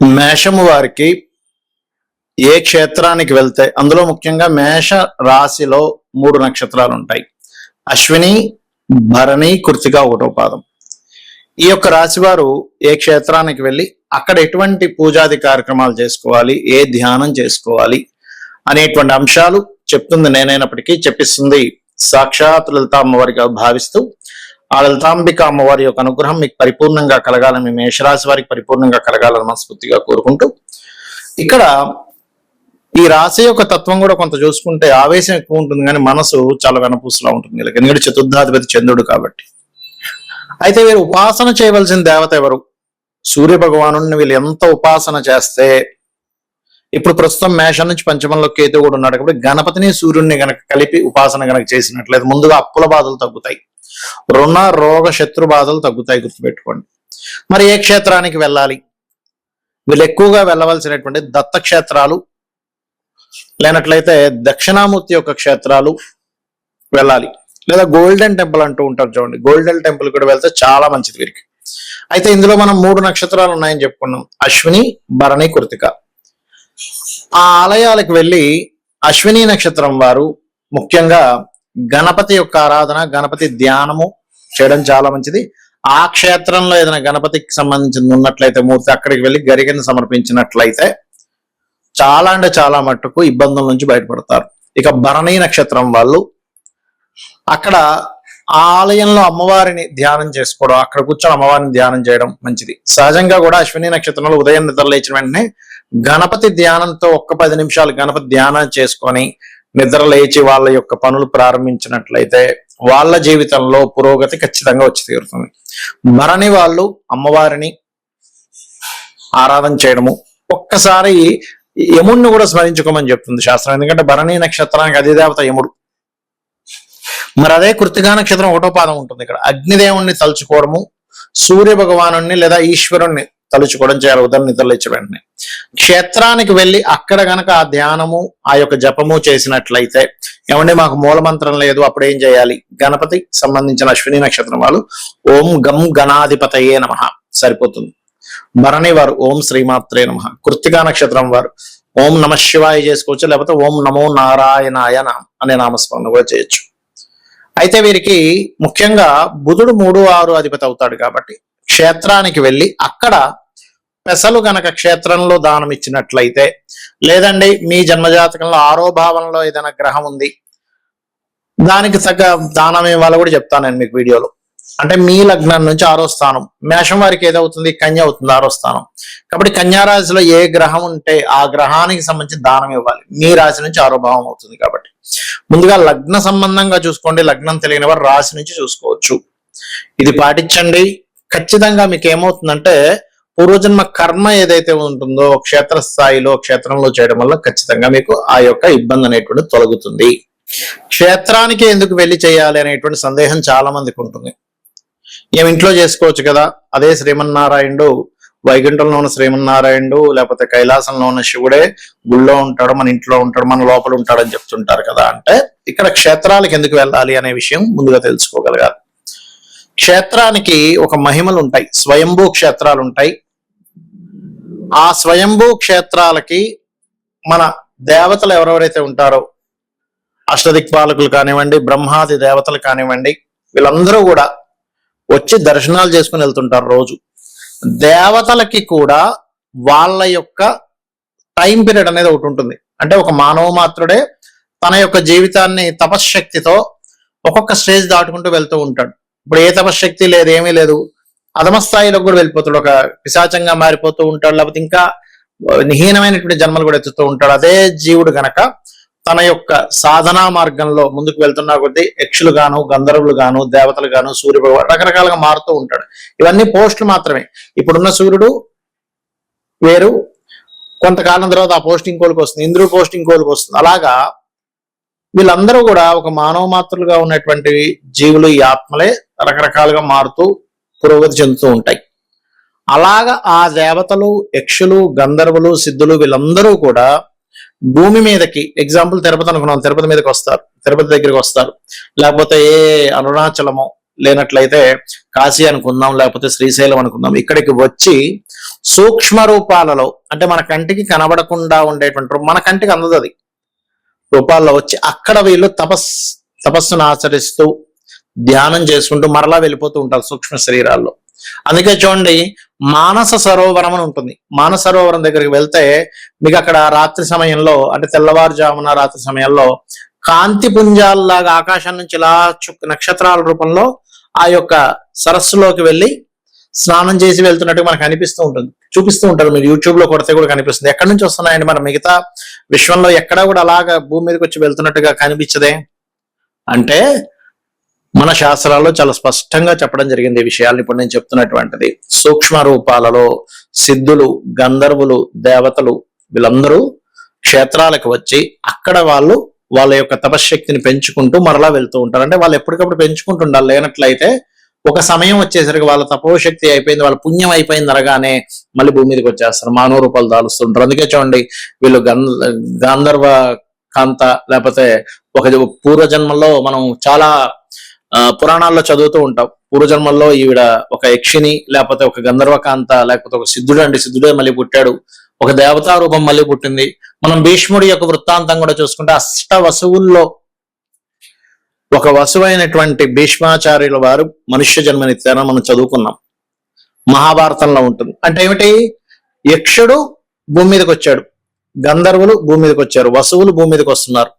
మేషము వారికి ఏ క్షేత్రానికి వెళ్తే అందులో ముఖ్యంగా మేష రాశిలో 3 నక్షత్రాలు ఉంటాయి. అశ్విని, భరణి, కృత్తిక ఒకటో పాదం. ఈ యొక్క రాశి వారు ఏ క్షేత్రానికి వెళ్ళి అక్కడ ఎటువంటి పూజాది కార్యక్రమాలు చేసుకోవాలి, ఏ ధ్యానం చేసుకోవాలి అనేటువంటి అంశాలు చెప్తుంది నేనైనప్పటికీ చెప్పిస్తుంది సాక్షాత్ లలిత అమ్మవారిగా భావిస్తూ ఆ లలితాంబిక అమ్మవారి యొక్క అనుగ్రహం మీకు పరిపూర్ణంగా కలగాలని, మీ మేషరాశి వారికి పరిపూర్ణంగా కలగాలని మనస్ఫూర్తిగా కోరుకుంటూ, ఇక్కడ ఈ రాశి యొక్క తత్వం కూడా కొంత చూసుకుంటే ఆవేశం ఎక్కువ ఉంటుంది కానీ మనసు చాలా వెనపూసలా ఉంటుంది. ఎందుకంటే చతుర్థాధిపతి చంద్రుడు కాబట్టి. అయితే వీరు ఉపాసన చేయవలసిన దేవత ఎవరు? సూర్య భగవాను వీళ్ళు ఎంత ఉపాసన చేస్తే, ఇప్పుడు ప్రస్తుతం మేషం నుంచి పంచమంలో కేతు కూడా ఉన్నాడు కాబట్టి గణపతిని సూర్యుడిని గనక కలిపి ఉపాసన గనక చేసినట్లయితే ముందుగా అప్పుల బాధలు తగ్గుతాయి, రుణ రోగ శత్రు బాధలు తగ్గుతాయి, గుర్తుపెట్టుకోండి. మరి ఏ క్షేత్రానికి వెళ్ళాలి? వీళ్ళు ఎక్కువగా వెళ్ళవలసినటువంటి దత్త క్షేత్రాలు, లేనట్లయితే దక్షిణామూర్తి యొక్క క్షేత్రాలు వెళ్ళాలి, లేదా గోల్డెన్ టెంపుల్ అంటూ ఉంటారు చూడండి, గోల్డెన్ టెంపుల్ కూడా వెళ్తే చాలా మంచిది వీరికి. అయితే ఇందులో మనం 3 నక్షత్రాలు ఉన్నాయని చెప్పుకున్నాం, అశ్విని, భరణి, కృత్తిక. ఆ ఆలయాలకు వెళ్ళి అశ్విని నక్షత్రం వారు ముఖ్యంగా గణపతి యొక్క ఆరాధన, గణపతి ధ్యానము చేయడం చాలా మంచిది. ఆ క్షేత్రంలో ఏదైనా గణపతికి సంబంధించింది ఉన్నట్లయితే మూర్తి అక్కడికి వెళ్ళి గరికను సమర్పించినట్లయితే చాలా అంటే చాలా మట్టుకు ఇబ్బందుల నుంచి బయటపడతారు. ఇక భరణి నక్షత్రం వాళ్ళు అక్కడ ఆలయంలో అమ్మవారిని ధ్యానం చేసుకోవడం, అక్కడ కూర్చొని అమ్మవారిని ధ్యానం చేయడం మంచిది. సహజంగా కూడా అశ్విని నక్షత్రంలో ఉదయం నిద్ర లేచిన వెంటనే గణపతి ధ్యానంతో 10 నిమిషాలు గణపతి ధ్యానం చేసుకొని నిద్ర లేచి వాళ్ళ యొక్క పనులు ప్రారంభించినట్లయితే వాళ్ళ జీవితంలో పురోగతి ఖచ్చితంగా వచ్చి తీరుతుంది. భరణి వాళ్ళు అమ్మవారిని ఆరాధన చేయడము, ఒక్కసారి యముడిని కూడా స్మరించుకోమని చెప్తుంది శాస్త్రం. ఎందుకంటే భరణి నక్షత్రానికి అధిదేవత యముడు. మరి అదే కృత్తికా నక్షత్రం 1వ పాదం ఉంటుంది. ఇక్కడ అగ్నిదేవుణ్ణి తలుచుకోవడము, సూర్య భగవాను లేదా ఈశ్వరుణ్ణి తలుచుకోవడం చేయాలి ఉదయం నిద్రలు ఇచ్చే వెంటనే. క్షేత్రానికి వెళ్ళి అక్కడ గనక ఆ ధ్యానము, ఆ యొక్క జపము చేసినట్లయితే, ఏమంటే మాకు మూలమంత్రం లేదు, అప్పుడు ఏం చేయాలి? గణపతి సంబంధించిన అశ్విని నక్షత్రం వాళ్ళు ఓం గం గణాధిపతయే నమః సరిపోతుంది. భరణి వారు ఓం శ్రీమాత్రే నమః, కృత్తికా నక్షత్రం వారు ఓం నమ శివాయ చేసుకోవచ్చు, లేకపోతే ఓం నమో నారాయణాయ అనే నామస్మరణ కూడా చేయొచ్చు. అయితే వీరికి ముఖ్యంగా బుధుడు 3, 6 అధిపతి అవుతాడు కాబట్టి క్షేత్రానికి వెళ్ళి అక్కడ పెసలు గనక క్షేత్రంలో దానం ఇచ్చినట్లయితే, లేదండి మీ జన్మజాతకంలో 6వ భావంలో ఏదైనా గ్రహం ఉంది దానికి తగ్గ దానం ఇవ్వాలో కూడా చెప్తాను నేను మీకు వీడియోలో. అంటే మీ లగ్నం నుంచి 6వ స్థానం, మేషం వారికి ఏదవుతుంది? కన్య అవుతుంది 6వ స్థానం. కాబట్టి కన్యా రాశిలో ఏ గ్రహం ఉంటే ఆ గ్రహానికి సంబంధించి దానం ఇవ్వాలి. మీ రాశి నుంచి 6వ భావం అవుతుంది కాబట్టి ముందుగా లగ్న సంబంధంగా చూసుకోండి. లగ్నం తెలియని వారు రాశి నుంచి చూసుకోవచ్చు. ఇది పాటించండి. ఖచ్చితంగా మీకు ఏమవుతుందంటే పూర్వజన్మ కర్మ ఏదైతే ఉంటుందో క్షేత్ర స్థాయిలో క్షేత్రంలో చేయడం వల్ల ఖచ్చితంగా మీకు ఆ యొక్క ఇబ్బంది అనేటువంటి తొలగుతుంది. క్షేత్రానికి ఎందుకు వెళ్ళి చేయాలి అనేటువంటి సందేహం చాలా మందికి ఉంటుంది. ఏమి ఇంట్లో చేసుకోవచ్చు కదా, అదే శ్రీమన్నారాయణుడు వైకుంఠంలో ఉన్న శ్రీమన్నారాయణుడు లేకపోతే కైలాసంలో ఉన్న శివుడే గుళ్ళో ఉంటాడు, మన ఇంట్లో ఉంటాడు, మన లోపల ఉంటాడని చెప్తుంటారు కదా. అంటే ఇక్కడ క్షేత్రాలకు ఎందుకు వెళ్ళాలి అనే విషయం ముందుగా తెలుసుకోగలగాలి. క్షేత్రానికి ఒక మహిమలు ఉంటాయి, స్వయంభూ క్షేత్రాలు ఉంటాయి. ఆ స్వయంభూ క్షేత్రాలకి మన దేవతలు ఎవరెవరైతే ఉంటారో అష్టదిక్పాలకులు కానివ్వండి, బ్రహ్మాది దేవతలు కానివ్వండి, వీళ్ళందరూ కూడా వచ్చి దర్శనాలు చేసుకుని వెళ్తుంటారు రోజు. దేవతలకి కూడా వాళ్ళ యొక్క టైం పీరియడ్ అనేది ఒకటి ఉంటుంది. అంటే ఒక మానవ మాత్రుడే తన యొక్క జీవితాన్ని తపశ్శక్తితో ఒక్కొక్క స్టేజ్ దాటుకుంటూ వెళ్తూ ఉంటాడు. ఇప్పుడు ఏ తపశ్శక్తి లేదు, ఏమీ లేదు, అధమ స్థాయిలో కూడా వెళ్ళిపోతాడు, ఒక పిశాచంగా మారిపోతూ ఉంటాడు, లేకపోతే ఇంకా నిహీనమైనటువంటి జన్మలు కూడా ఎత్తుతూ ఉంటాడు. అదే జీవుడు గనక తన యొక్క సాధనా మార్గంలో ముందుకు వెళ్తున్నా కొద్దీ యక్షులు గాను, గంధర్వులు గాను, దేవతలు గాను, సూర్య భగవాన్ రకరకాలుగా మారుతూ ఉంటాడు. ఇవన్నీ పోస్టులు మాత్రమే. ఇప్పుడున్న సూర్యుడు వేరు, కొంతకాలం తర్వాత ఆ పోస్ట్ ఇంకోలికి వస్తుంది, ఇంద్రుడు పోస్ట్ ఇంకోలికి వస్తుంది. అలాగా వీళ్ళందరూ కూడా ఒక మానవ మాత్రులుగా ఉన్నటువంటి జీవులు, ఈ ఆత్మలే రకరకాలుగా మారుతూ పురోగతి చెందుతూ ఉంటాయి. అలాగా ఆ దేవతలు, యక్షులు, గంధర్వులు, సిద్ధులు వీళ్ళందరూ కూడా భూమి మీదకి, ఎగ్జాంపుల్ తిరుపతి అనుకున్నాం, తిరుపతి మీదకి వస్తారు, తిరుపతి దగ్గరికి వస్తారు, లేకపోతే ఏ అరుణాచలమో లేనట్లయితే కాశీ అనుకుందాం, లేకపోతే శ్రీశైలం అనుకుందాం, ఇక్కడికి వచ్చి సూక్ష్మ రూపాలలో అంటే మన కంటికి కనబడకుండా ఉండేటువంటి మన కంటికి అందదు అది రూపాల్లో వచ్చి అక్కడ వీళ్ళు తపస్సును ఆచరిస్తూ ధ్యానం చేసుకుంటూ మరలా వెళ్ళిపోతూ ఉంటారు సూక్ష్మ శరీరాల్లో. అందుకే చూడండి, మానస సరోవరం అని ఉంటుంది. మానస సరోవరం దగ్గరికి వెళ్తే మీకు అక్కడ రాత్రి సమయంలో అంటే తెల్లవారుజామున రాత్రి సమయంలో కాంతి పుంజాల్లాగా ఆకాశం నుంచి ఇలా నక్షత్రాల రూపంలో ఆ యొక్క సరస్సులోకి వెళ్ళి స్నానం చేసి వెళ్తున్నట్టు మనకు అనిపిస్తూ ఉంటుంది, చూపిస్తూ ఉంటారు. మీరు యూట్యూబ్ లో కొడితే కూడా కనిపిస్తుంది. ఎక్కడి నుంచి వస్తున్నాయండి? మన మిగతా విశ్వంలో ఎక్కడా కూడా అలాగా భూమి మీదకి వచ్చి వెళ్తున్నట్టుగా కనిపించదే అంటే మన శాస్త్రాల్లో చాలా స్పష్టంగా చెప్పడం జరిగింది ఈ విషయాలు. ఇప్పుడు నేను చెప్తున్నటువంటిది సూక్ష్మ రూపాలలో సిద్ధులు, గంధర్వులు, దేవతలు వీళ్ళందరూ క్షేత్రాలకు వచ్చి అక్కడ వాళ్ళ యొక్క తపశ్శక్తిని పెంచుకుంటూ మరలా వెళ్తూ ఉంటారు. అంటే వాళ్ళు ఎప్పటికప్పుడు పెంచుకుంటుండాలి. లేనట్లయితే ఒక సమయం వచ్చేసరికి వాళ్ళ తపోశక్తి అయిపోయింది, వాళ్ళ పుణ్యం అయిపోయింది అనగానే మళ్ళీ భూమి మీదకి వచ్చేస్తారు, మానవ రూపాలు దాలుస్తుంటారు. అందుకే చూడండి, వీళ్ళు గాంధర్వ కాంత లేకపోతే ఒక పూర్వజన్మల్లో మనం చాలా పురాణాల్లో చదువుతూ ఉంటాం. పూర్వజన్మల్లో ఈవిడ ఒక యక్షిని, లేకపోతే ఒక గంధర్వకాంత, లేకపోతే ఒక సిద్ధుడే మళ్ళీ పుట్టాడు, ఒక దేవతా రూపం మళ్ళీ పుట్టింది. మనం భీష్ముడి యొక్క వృత్తాంతం కూడా చూసుకుంటే అష్ట వసువుల్లో ఒక వసువైనటువంటి భీష్మాచార్యుల వారు మనుష్య జన్మనిచ్చారని మనం చదువుకున్నాం, మహాభారతంలో ఉంటుంది. అంటే ఏమిటి? యక్షుడు భూమి మీదకి వచ్చాడు, గంధర్వులు భూమి మీదకి వచ్చారు, వసువులు భూమి మీదకి వస్తున్నారు.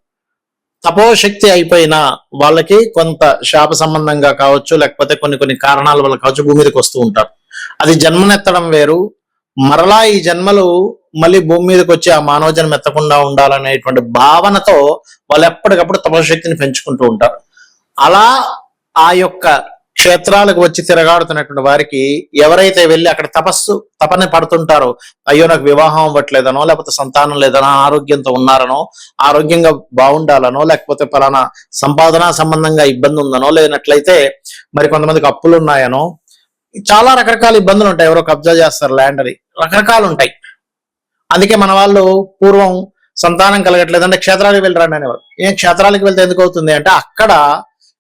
తపోశక్తి అయిపోయినా వాళ్ళకి కొంత శాప సంబంధంగా కావచ్చు, లేకపోతే కొన్ని కారణాల వల్ల కావచ్చు భూమి మీదకి వస్తూ ఉంటారు. అది జన్మనెత్తడం వేరు. మరలా ఈ జన్మలు మళ్ళీ భూమి మీదకి వచ్చి ఆ మానవ జన్మ ఎత్తకుండా ఉండాలనేటువంటి భావనతో వాళ్ళు ఎప్పటికప్పుడు తపశక్తిని పెంచుకుంటూ ఉంటారు. అలా ఆ యొక్క క్షేత్రాలకు వచ్చి తిరగాడుతున్నటువంటి వారికి ఎవరైతే వెళ్ళి అక్కడ తపన పడుతుంటారో, అయ్యో నాకు వివాహం అవ్వట్లేదనో, లేకపోతే సంతానం లేదనో, ఆరోగ్యంతో ఉన్నారనో, ఆరోగ్యంగా బాగుండాలనో, లేకపోతే పలానా సంపాదన సంబంధంగా ఇబ్బంది ఉందనో, లేనట్లయితే మరి కొంతమందికి అప్పులు ఉన్నాయనో, చాలా రకరకాల ఇబ్బందులు ఉంటాయి. ఎవరో కబ్జా చేస్తారు ల్యాండ్ అని, రకరకాలు ఉంటాయి. అందుకే మన వాళ్ళు పూర్వం సంతానం కలగట్లేదంటే క్షేత్రాలకు వెళ్ళి రండి అనేవారు. క్షేత్రాలకు వెళ్తే ఎందుకు అవుతుంది అంటే అక్కడ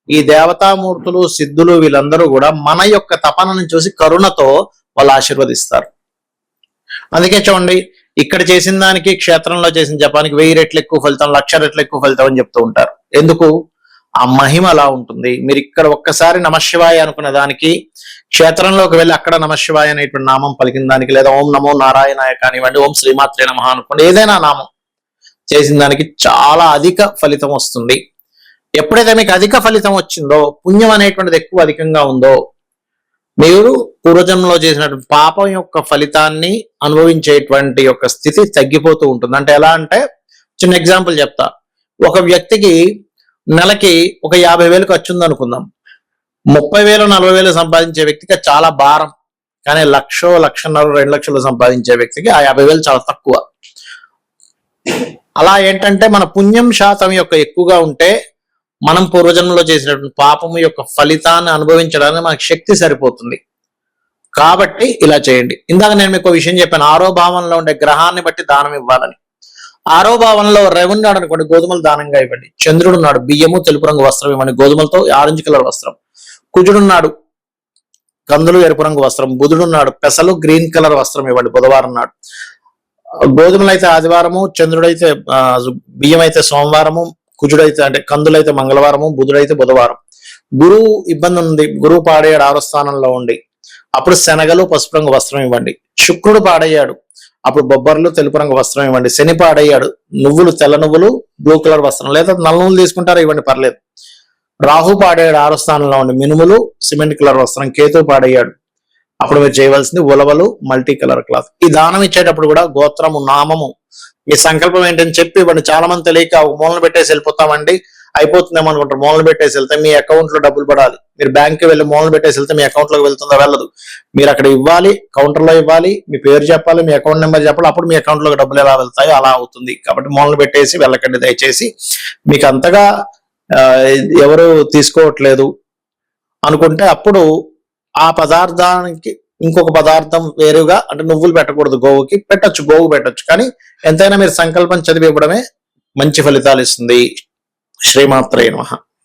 ఈ దేవతామూర్తులు, సిద్ధులు వీళ్ళందరూ కూడా మన యొక్క తపనను చూసి కరుణతో వాళ్ళు ఆశీర్వదిస్తారు. అందుకే చూడండి, ఇక్కడ చేసిన దానికి క్షేత్రంలో చేసిన జపానికి 1000 రెట్లు ఎక్కువ ఫలితం, 1,00,000 రెట్లు ఎక్కువ ఫలితం అని చెప్తూ ఉంటారు. ఎందుకు? ఆ మహిమ అలా ఉంటుంది. మీరు ఇక్కడ ఒక్కసారి నమశివాయ అనుకున్న దానికి క్షేత్రంలోకి వెళ్ళి అక్కడ నమశివాయ అనేటువంటి నామం పలికిన దానికి, లేదా ఓం నమో నారాయణాయ కానివ్వండి, ఓం శ్రీమాత్రే నమః అనుకోండి, ఏదైనా నామం చేసిన దానికి చాలా అధిక ఫలితం వస్తుంది. ఎప్పుడైతే మీకు అధిక ఫలితం వచ్చిందో, పుణ్యం అనేటువంటిది ఎక్కువ అధికంగా ఉందో, మీరు పూర్వజన్మలో చేసినటువంటి పాపం యొక్క ఫలితాన్ని అనుభవించేటువంటి యొక్క స్థితి తగ్గిపోతూ ఉంటుంది. అంటే ఎలా అంటే, చిన్న ఎగ్జాంపుల్ చెప్తా. ఒక వ్యక్తికి నెలకి ఒక 50,000 ఖర్చు ఉంది అనుకుందాం. 30,000 40,000 సంపాదించే వ్యక్తికి చాలా భారం. కానీ 1,00,000 1,50,000 2,00,000 సంపాదించే వ్యక్తికి ఆ 50,000 చాలా తక్కువ. అలా ఏంటంటే మన పుణ్యం శాతం యొక్క ఎక్కువగా ఉంటే మనం పూర్వజన్మలో చేసినటువంటి పాపము యొక్క ఫలితాన్ని అనుభవించడానికి మనకు శక్తి సరిపోతుంది. కాబట్టి ఇలా చేయండి. ఇందాక నేను మీకు విషయం చెప్పాను, 6వ భావంలో ఉండే గ్రహాన్ని బట్టి దానం ఇవ్వాలని. 6వ భావంలో రవి ఉన్నాడు అనుకోండి, గోధుమలు దానంగా ఇవ్వండి. చంద్రుడు ఉన్నాడు, బియ్యము తెలుపు రంగు వస్త్రం ఇవ్వండి, గోధుమలతో ఆరెంజ్ కలర్ వస్త్రం. కుజుడున్నాడు, కందులు ఎరుపు రంగు వస్త్రం. బుధుడున్నాడు, పెసలు గ్రీన్ కలర్ వస్త్రం ఇవ్వండి బుధవారం నాడు. గోధుమలు అయితే ఆదివారము, చంద్రుడైతే బియ్యం అయితే సోమవారము, కుజుడైతే అంటే కందులైతే మంగళవారము, బుధుడైతే బుధవారం. గురువు ఇబ్బంది ఉంది, గురువు పాడయ్యాడు 6వ స్థానంలో ఉండి, అప్పుడు శనగలు పసుపు రంగు వస్త్రం ఇవ్వండి. శుక్రుడు పాడయ్యాడు, అప్పుడు బొబ్బర్లు తెలుపు రంగు వస్త్రం ఇవ్వండి. శని పాడయ్యాడు, నువ్వులు తెల్ల నువ్వులు బ్లూ కలర్ వస్త్రం, లేదా నల్ల నువ్వులు తీసుకుంటారా ఇవ్వండి, పర్లేదు. రాహు పాడయ్యాడు 6వ స్థానంలో ఉండి, మినుములు సిమెంట్ కలర్ వస్త్రం. కేతు పాడయ్యాడు, అప్పుడు మీరు చేయవలసింది ఉలవలు మల్టీ కలర్ క్లాత్. ఈ దానం ఇచ్చేటప్పుడు కూడా గోత్రము, నామము, మీ సంకల్పం ఏంటని చెప్పి ఇవ్వండి. చాలా మంది తెలియక మూలన పెట్టేసి వెళ్ళిపోతామండి, అయిపోతుందేమో అనుకుంటారు. మూలన పెట్టేసి వెళ్తే మీ అకౌంట్ లో డబ్బులు పడాలి. మీరు బ్యాంక్కి వెళ్ళి మూలన పెట్టేసి వెళ్తే మీ అకౌంట్ లోకి వెళ్తుందా? వెళ్ళదు. మీరు అక్కడ ఇవ్వాలి, కౌంటర్ లో ఇవ్వాలి, మీ పేరు చెప్పాలి, మీ అకౌంట్ నెంబర్ చెప్పాలి, అప్పుడు మీ అకౌంట్ లోకి డబ్బులు ఎలా వెళ్తాయో అలా అవుతుంది. కాబట్టి మూలన పెట్టేసి వెళ్ళకండి దయచేసి. మీకు అంతగా ఎవరు తీసుకోవట్లేదు అనుకుంటే అప్పుడు ఆ పదార్థానికి ఇంకొక పదార్థం వేరుగా, అంటే నువ్వులు పెట్టకూడదు, గోవుకి పెట్టచ్చు, గోవు పెట్టచ్చు. కానీ ఎంతైనా మీరు సంకల్పం చదివి ఇవ్వడమే మంచి ఫలితాలు ఇస్తుంది. శ్రీమాత్రే నమః.